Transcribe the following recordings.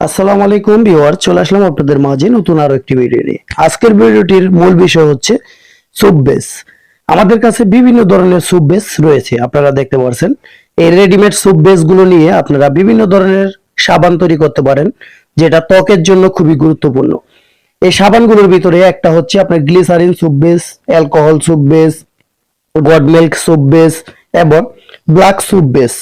আসসালামু আলাইকুম ভিউয়ার, চলে আসলাম আপনাদের মাঝে নতুন আরো একটি ভিডিও নিয়ে। আজকের ভিডিওটির মূল বিষয় হচ্ছে সোপ বেস। আমাদের কাছে বিভিন্ন ধরনের সোপ বেস রয়েছে, আপনারা দেখতে পাচ্ছেন। এই রেডিমেড সোপ বেস গুলো নিয়ে আপনারা বিভিন্ন ধরনের সাবান তৈরি করতে পারেন, যেটা ত্বকের জন্য খুবই গুরুত্বপূর্ণ। এই সাবানগুলোর ভিতরে একটা হচ্ছে আপনার glycerine soap base, alcohol soap base, goat milk soap base এবং ব্ল্যাক সোপ বেস।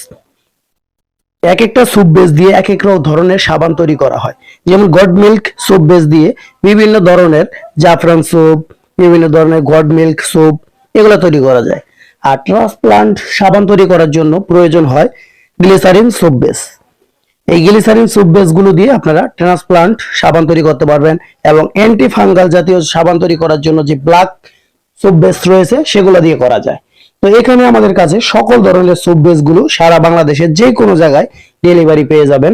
এক একটা সোপ বেস দিয়ে এক এক ধরনের সাবান তৈরি করা হয়। যেমন গড মিল্ক সোপ বেস দিয়ে বিভিন্ন ধরনের জাফরান সোপ, বিভিন্ন ধরনের গড মিল্ক সোপ এগুলো তৈরি করা যায়। আর ট্রান্সপ্লান্ট সাবান তৈরি করার জন্য প্রয়োজন হয় গ্লিসারিন সোপ বেস। এই গ্লিসারিন সোপ বেস গুলো দিয়ে আপনারা ট্রান্সপ্লান্ট সাবান তৈরি করতে পারবেন, এবং অ্যান্টি ফাঙ্গাল জাতীয় সাবান তৈরি করার জন্য যে ব্ল্যাক সোপ বেস রয়েছে সেগুলো দিয়ে করা যায়। তো এখানে আমাদের কাছে সকল ধরনের সোপ বেস গুলো সারা বাংলাদেশের যে কোনো জায়গায় ডেলিভারি পেয়ে যাবেন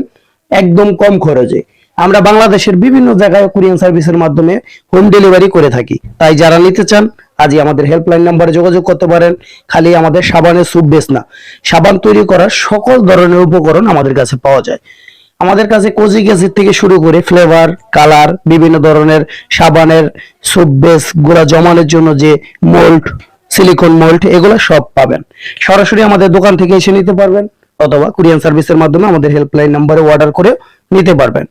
একদম কম খরচে। আমরা বাংলাদেশের বিভিন্ন জায়গায় কুরিয়ার সার্ভিসের মাধ্যমে হোম ডেলিভারি করে থাকি। তাই যারা নিতে চান আজই আমাদের হেল্পলাইন নাম্বারে যোগাযোগ করতে পারেন। খালি আমাদের সাবানের সোপ বেস না, সাবান তৈরি করার সকল ধরনের উপকরণ আমাদের কাছে পাওয়া যায়। আমাদের কাছে কোজিক অ্যাসিড থেকে শুরু করে ফ্লেভার, কালার, বিভিন্ন ধরনের সাবানের সোপ বেস গুলা জমানোর জন্য যে মোল্ড, সিলিকন মোল্ড, এগুলো সব পাবেন। সরাসরি আমাদের দোকান থেকে এসে নিতে পারবেন, অথবা কুরিয়ার সার্ভিসের মাধ্যমে আমাদের হেল্পলাইন নাম্বারে অর্ডার করে নিতে পারবেন।